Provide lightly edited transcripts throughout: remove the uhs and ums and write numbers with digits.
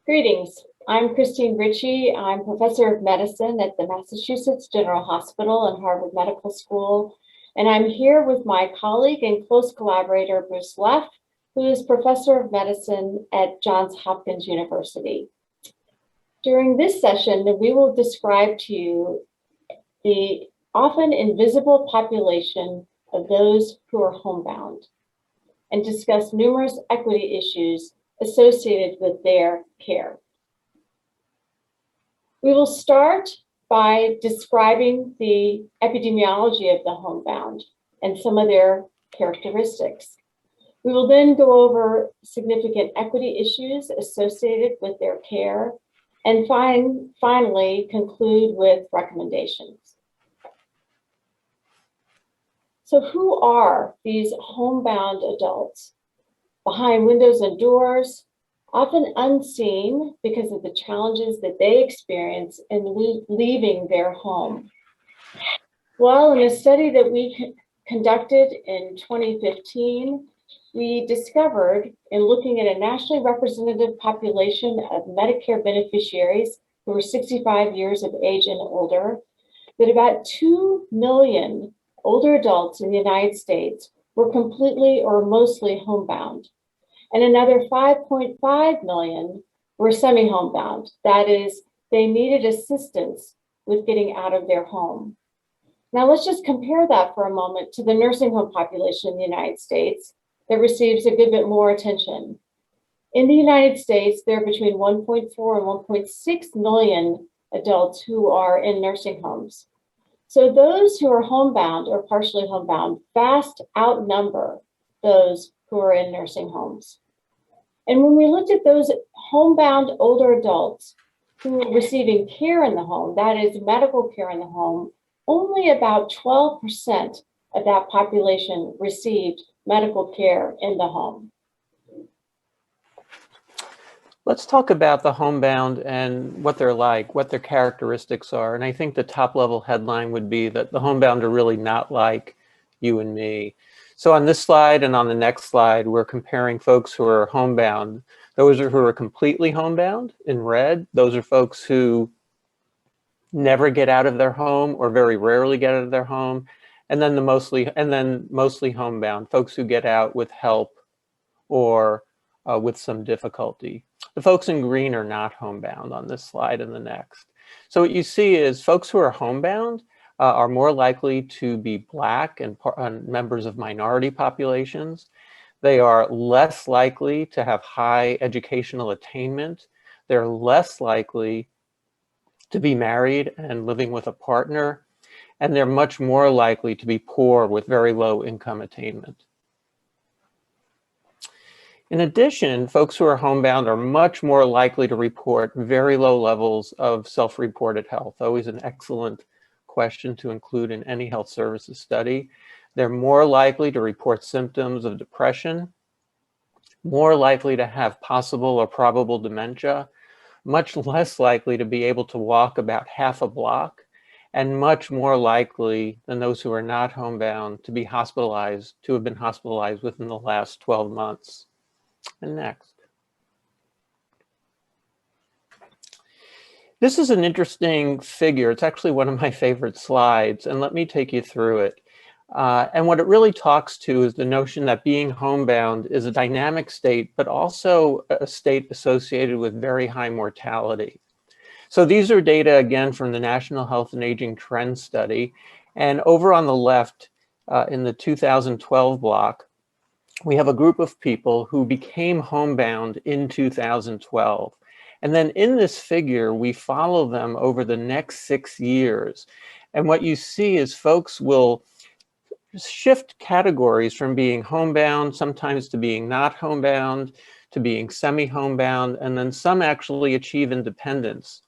Greetings. I'm Christine Ritchie. I'm professor of medicine at the Massachusetts General Hospital and Harvard Medical School. And I'm here with my colleague and close collaborator, Bruce Leff, who is professor of medicine at Johns Hopkins University. During this session, we will describe to you the often invisible population of those who are homebound and discuss numerous equity issues associated with their care. We will start by describing the epidemiology of the homebound and some of their characteristics. We will then go over significant equity issues associated with their care and finally conclude with recommendations. So who are these homebound adults? Behind windows and doors, often unseen because of the challenges that they experience in leaving their home. Well, in a study that we conducted in 2015, we discovered in looking at a nationally representative population of Medicare beneficiaries who were 65 years of age and older, that about 2 million older adults in the United States were completely or mostly homebound. And another 5.5 million were semi-homebound. That is, they needed assistance with getting out of their home. Now let's just compare that for a moment to the nursing home population in the United States that receives a good bit more attention. In the United States, there are between 1.4 and 1.6 million adults who are in nursing homes. So those who are homebound or partially homebound vast outnumber those who are in nursing homes. And when we looked at those homebound older adults who were receiving care in the home, that is medical care in the home, only about 12% of that population received medical care in the home. Let's talk about the homebound and what they're like, what their characteristics are. And I think the top level headline would be that the homebound are really not like you and me. So on this slide and on the next slide, we're comparing folks who are homebound. Those who are completely homebound in red. Those are folks who never get out of their home or very rarely get out of their home. And then mostly homebound, folks who get out with help or with some difficulty. The folks in green are not homebound on this slide and the next. So what you see is folks who are homebound are more likely to be Black and members of minority populations. They are less likely to have high educational attainment. They're less likely to be married and living with a partner. And they're much more likely to be poor with very low income attainment. In addition, folks who are homebound are much more likely to report very low levels of self-reported health. Always an excellent question to include in any health services study. They're more likely to report symptoms of depression, more likely to have possible or probable dementia, much less likely to be able to walk about half a block, and much more likely than those who are not homebound to be hospitalized, to have been hospitalized within the last 12 months. And next. This is an interesting figure. It's actually one of my favorite slides, and let me take you through it. And what it really talks to is the notion that being homebound is a dynamic state, but also a state associated with very high mortality. So these are data, again, from the National Health and Aging Trend Study. And over on the left, in the 2012 block, we have a group of people who became homebound in 2012. And then in this figure, we follow them over the next 6 years. And what you see is folks will shift categories from being homebound, sometimes to being not homebound, to being semi-homebound, and then some actually achieve independence.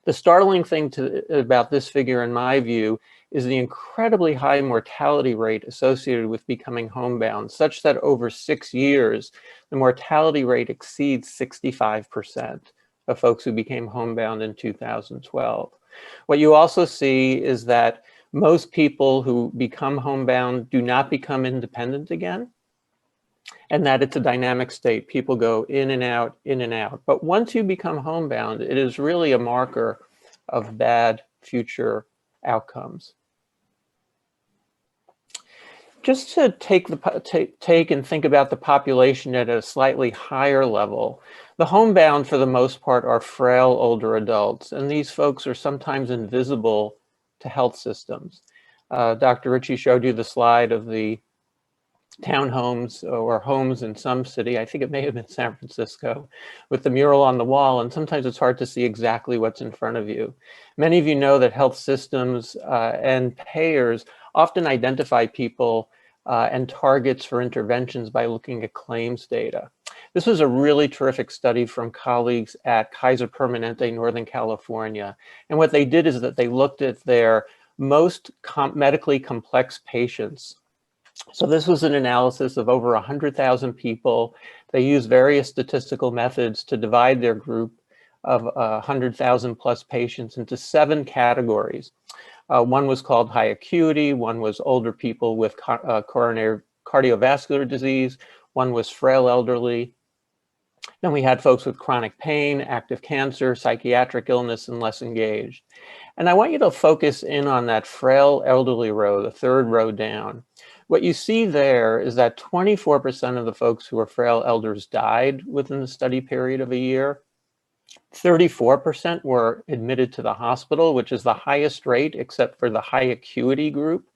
The startling thing about this figure, in my view, is the incredibly high mortality rate associated with becoming homebound, such that over 6 years, the mortality rate exceeds 65% of folks who became homebound in 2012. What you also see is that most people who become homebound do not become independent again. and that it's a dynamic state. People go in and out, in and out. But once you become homebound, it is really a marker of bad future outcomes. Just to take and think about the population at a slightly higher level, the homebound for the most part are frail older adults, and these folks are sometimes invisible to health systems. Dr. Ritchie showed you the slide of the townhomes or homes in some city, I think it may have been San Francisco, with the mural on the wall, and sometimes it's hard to see exactly what's in front of you. Many of you know that health systems and payers often identify people and targets for interventions by looking at claims data. This was a really terrific study from colleagues at Kaiser Permanente, Northern California. And what they did is that they looked at their most medically complex patients. So this was an analysis of over 100,000 people. They used various statistical methods to divide their group of 100,000 plus patients into 7 categories. One was called high acuity, one was older people with coronary cardiovascular disease, one was frail elderly. Then we had folks with chronic pain, active cancer, psychiatric illness, and less engaged. And I want you to focus in on that frail elderly row, the 3rd row down. What you see there is that 24% of the folks who were frail elders died within the study period of a year. 34% were admitted to the hospital, which is the highest rate except for the high acuity group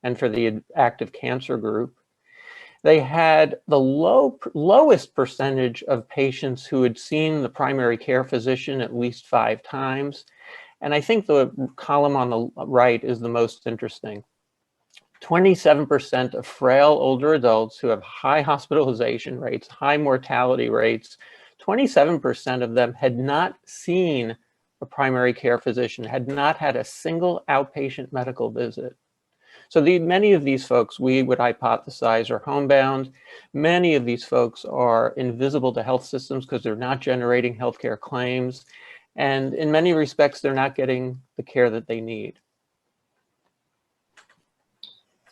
and for the active cancer group. They had the lowest percentage of patients who had seen the primary care physician at least 5 times. And I think the column on the right is the most interesting. 27% of frail older adults who have high hospitalization rates, high mortality rates, 27% of them had not seen a primary care physician, had not had a single outpatient medical visit. So many of these folks, we would hypothesize, are homebound. Many of these folks are invisible to health systems because they're not generating healthcare claims. And in many respects, they're not getting the care that they need.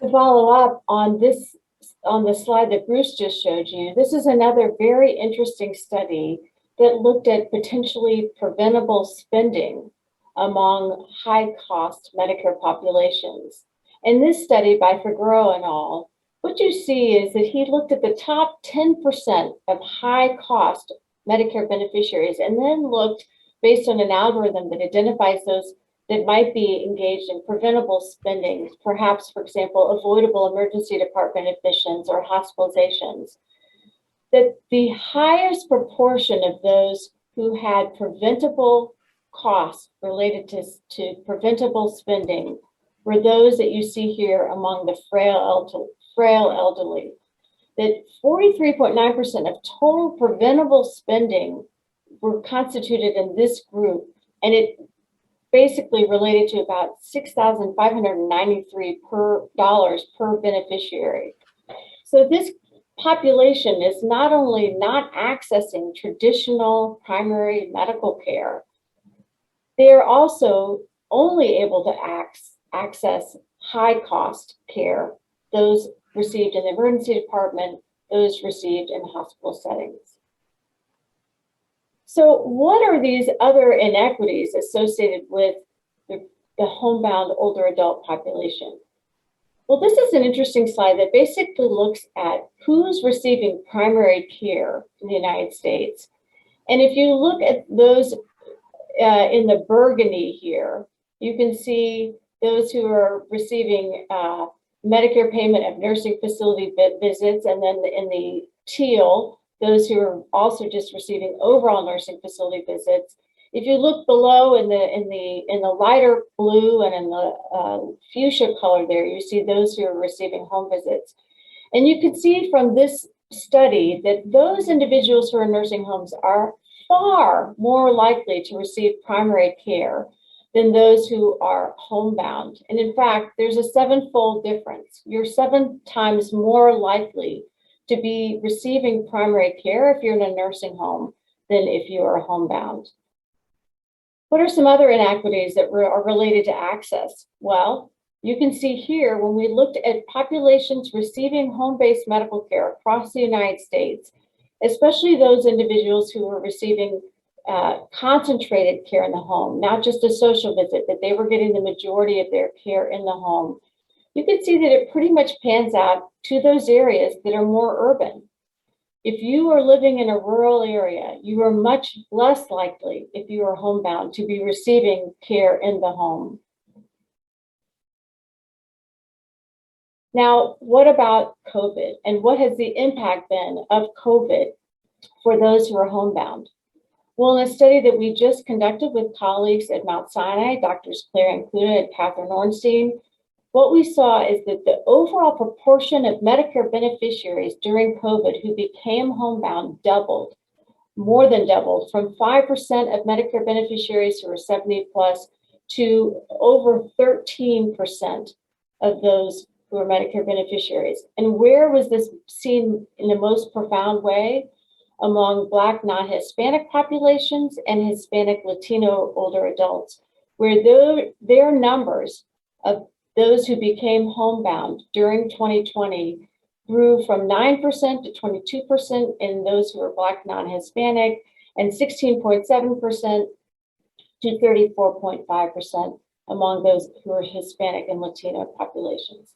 To follow up on this, on the slide that Bruce just showed you, this is another very interesting study that looked at potentially preventable spending among high-cost Medicare populations. In this study by Figueroa and al., what you see is that he looked at the top 10% of high-cost Medicare beneficiaries and then looked based on an algorithm that identifies those that might be engaged in preventable spending, perhaps, for example, avoidable emergency department admissions or hospitalizations, that the highest proportion of those who had preventable costs related to preventable spending were those that you see here among the frail elderly, that 43.9% of total preventable spending were constituted in this group, and it basically related to about $6,593 per beneficiary. So this population is not only not accessing traditional primary medical care, they are also only able to access high-cost care, those received in the emergency department, those received in hospital settings. So what are these other inequities associated with the homebound older adult population? Well, this is an interesting slide that basically looks at who's receiving primary care in the United States. And if you look at those in the burgundy here, you can see those who are receiving Medicare payment of nursing facility visits, and then in the teal, those who are also just receiving overall nursing facility visits. If you look below in the lighter blue and in the fuchsia color there, you see those who are receiving home visits. And you can see from this study that those individuals who are in nursing homes are far more likely to receive primary care than those who are homebound. And in fact, there's a 7-fold difference. You're 7 times more likely to be receiving primary care if you're in a nursing home than if you are homebound. What are some other inequities that are related to access? Well, You can see here, when we looked at populations receiving home-based medical care across the United States, especially those individuals who were receiving concentrated care in the home, not just a social visit, that they were getting the majority of their care in the home, you can see that it pretty much pans out to those areas that are more urban. If you are living in a rural area, you are much less likely, if you are homebound, to be receiving care in the home. Now, what about COVID, and what has the impact been of COVID for those who are homebound? Well, in a study that we just conducted with colleagues at Mount Sinai, Drs. Claire Ancluda and Catherine Ornstein, what we saw is that the overall proportion of Medicare beneficiaries during COVID who became homebound doubled, more than doubled, from 5% of Medicare beneficiaries who were 70 plus to over 13% of those who are Medicare beneficiaries. And where was this seen in the most profound way? Among Black non-Hispanic populations and Hispanic Latino older adults, where their numbers of those who became homebound during 2020 grew from 9% to 22% in those who were Black non-Hispanic, and 16.7% to 34.5% among those who are Hispanic and Latino populations.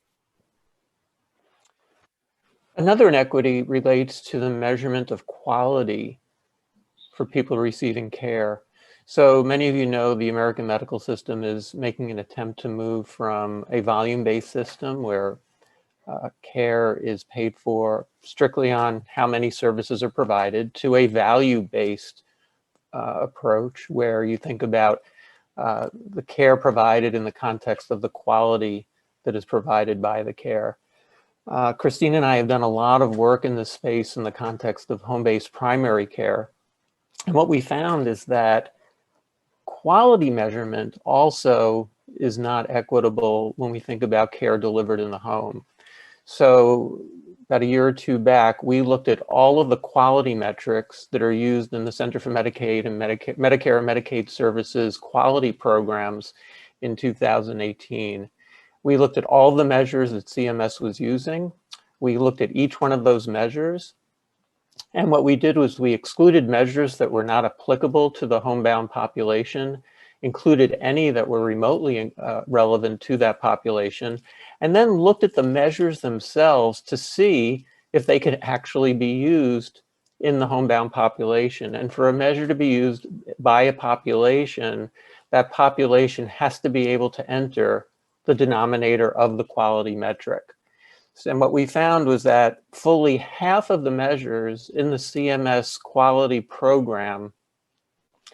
Another inequity relates to the measurement of quality for people receiving care. So many of you know the American medical system is making an attempt to move from a volume-based system where care is paid for strictly on how many services are provided to a value-based approach where you think about the care provided in the context of the quality that is provided by the care. Christine and I have done a lot of work in this space in the context of home-based primary care. And what we found is that quality measurement also is not equitable when we think about care delivered in the home. So about a year or two back, we looked at all of the quality metrics that are used in the Center for Medicaid and Medicare and Medicaid Services quality programs in 2018. We looked at all the measures that CMS was using. We looked at each one of those measures. And what we did was we excluded measures that were not applicable to the homebound population, included any that were remotely relevant to that population, and then looked at the measures themselves to see if they could actually be used in the homebound population. And for a measure to be used by a population, that population has to be able to enter the denominator of the quality metric. And what we found was that fully half of the measures in the CMS quality program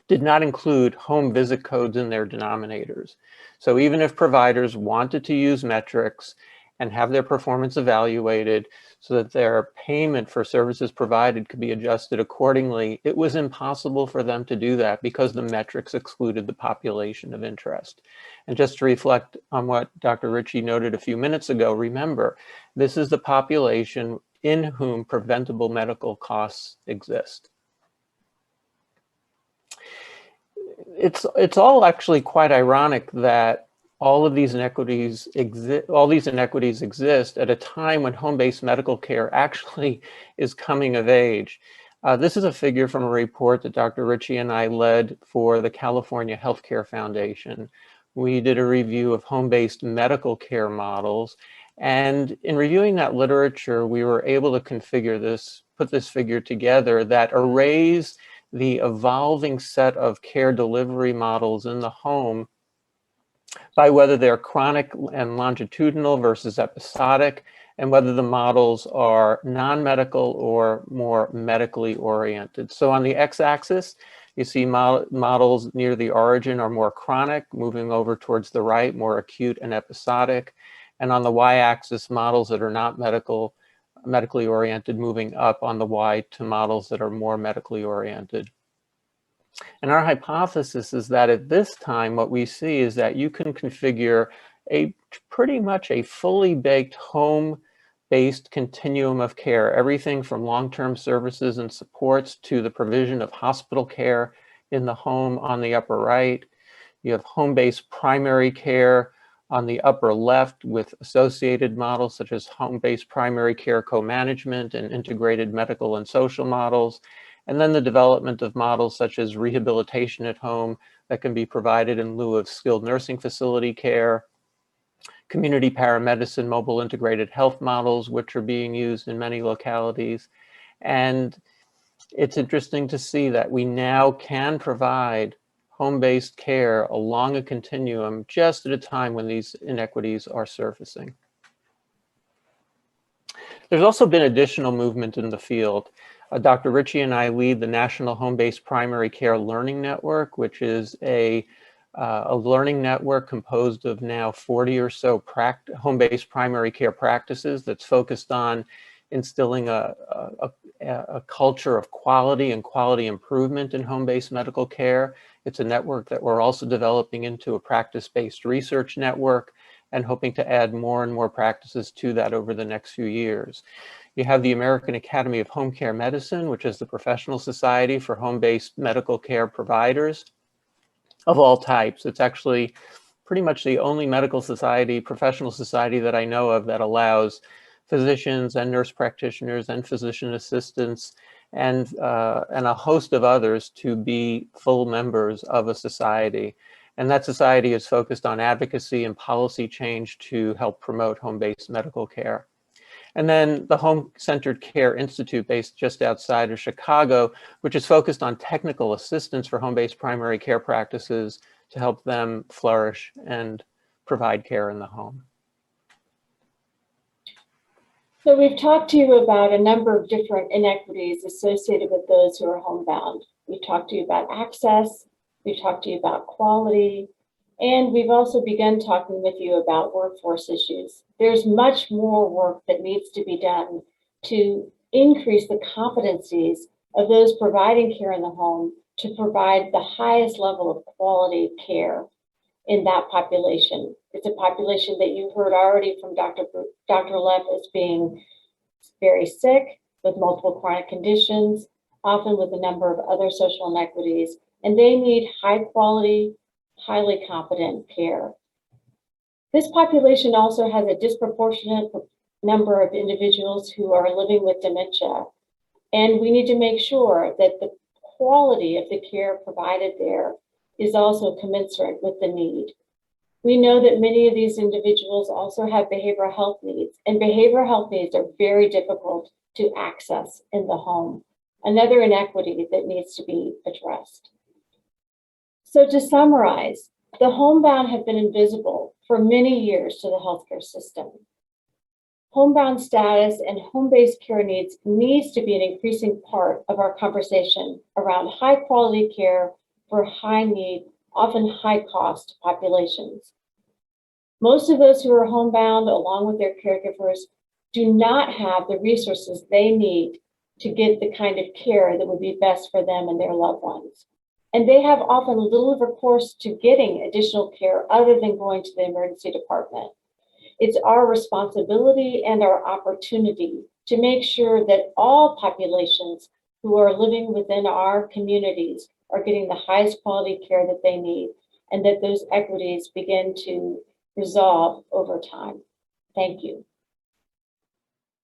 did not include home visit codes in their denominators. So even if providers wanted to use metrics and have their performance evaluated so that their payment for services provided could be adjusted accordingly, it was impossible for them to do that because the metrics excluded the population of interest. And just to reflect on what Dr. Ritchie noted a few minutes ago, remember, this is the population in whom preventable medical costs exist. It's all actually quite ironic that all of these inequities exist at a time when home-based medical care actually is coming of age. This is a figure from a report that Dr. Ritchie and I led for the California Healthcare Foundation. We did a review of home-based medical care models, and in reviewing that literature, we were able to put this figure together that arrays the evolving set of care delivery models in the home by whether they're chronic and longitudinal versus episodic, and whether the models are non-medical or more medically oriented. So on the x-axis, you see models near the origin are more chronic, moving over towards the right, more acute and episodic. And on the y-axis, models that are not medically oriented, moving up on the Y to models that are more medically oriented. And our hypothesis is that at this time, what we see is that you can configure pretty much a fully baked home-based continuum of care, everything from long-term services and supports to the provision of hospital care in the home on the upper right. You have home-based primary care on the upper left with associated models such as home-based primary care co-management and integrated medical and social models, and then the development of models such as rehabilitation at home that can be provided in lieu of skilled nursing facility care, community paramedicine mobile integrated health models, which are being used in many localities. And it's interesting to see that we now can provide home-based care along a continuum just at a time when these inequities are surfacing. There's also been additional movement in the field. Dr. Ritchie and I lead the National Home-Based Primary Care Learning Network, which is a learning network composed of now 40 or so home-based primary care practices that's focused on instilling a culture of quality and quality improvement in home-based medical care. It's a network that we're also developing into a practice-based research network and hoping to add more and more practices to that over the next few years. You have the American Academy of Home Care Medicine, which is the professional society for home-based medical care providers of all types. It's actually pretty much the only medical society, professional society that I know of that allows physicians and nurse practitioners and physician assistants and a host of others to be full members of a society. And that society is focused on advocacy and policy change to help promote home-based medical care. And then the Home Centered Care Institute, based just outside of Chicago, which is focused on technical assistance for home-based primary care practices to help them flourish and provide care in the home. So we've talked to you about a number of different inequities associated with those who are homebound. We've talked to you about access, we've talked to you about quality, and we've also begun talking with you about workforce issues. There's much more work that needs to be done to increase the competencies of those providing care in the home to provide the highest level of quality care in that population. It's a population that you've heard already from Dr. Leff as being very sick with multiple chronic conditions, often with a number of other social inequities, and they need high quality, highly competent care. This population also has a disproportionate number of individuals who are living with dementia, and we need to make sure that the quality of the care provided there is also commensurate with the need. We know that many of these individuals also have behavioral health needs, and behavioral health needs are very difficult to access in the home, another inequity that needs to be addressed. So to summarize, the homebound have been invisible for many years to the healthcare system. Homebound status and home-based care needs to be an increasing part of our conversation around high quality care for high need, often high cost populations. Most of those who are homebound, along with their caregivers, do not have the resources they need to get the kind of care that would be best for them and their loved ones. And they have often little recourse to getting additional care other than going to the emergency department. It's our responsibility and our opportunity to make sure that all populations who are living within our communities are getting the highest quality care that they need, and that those equities begin to resolve over time. Thank you.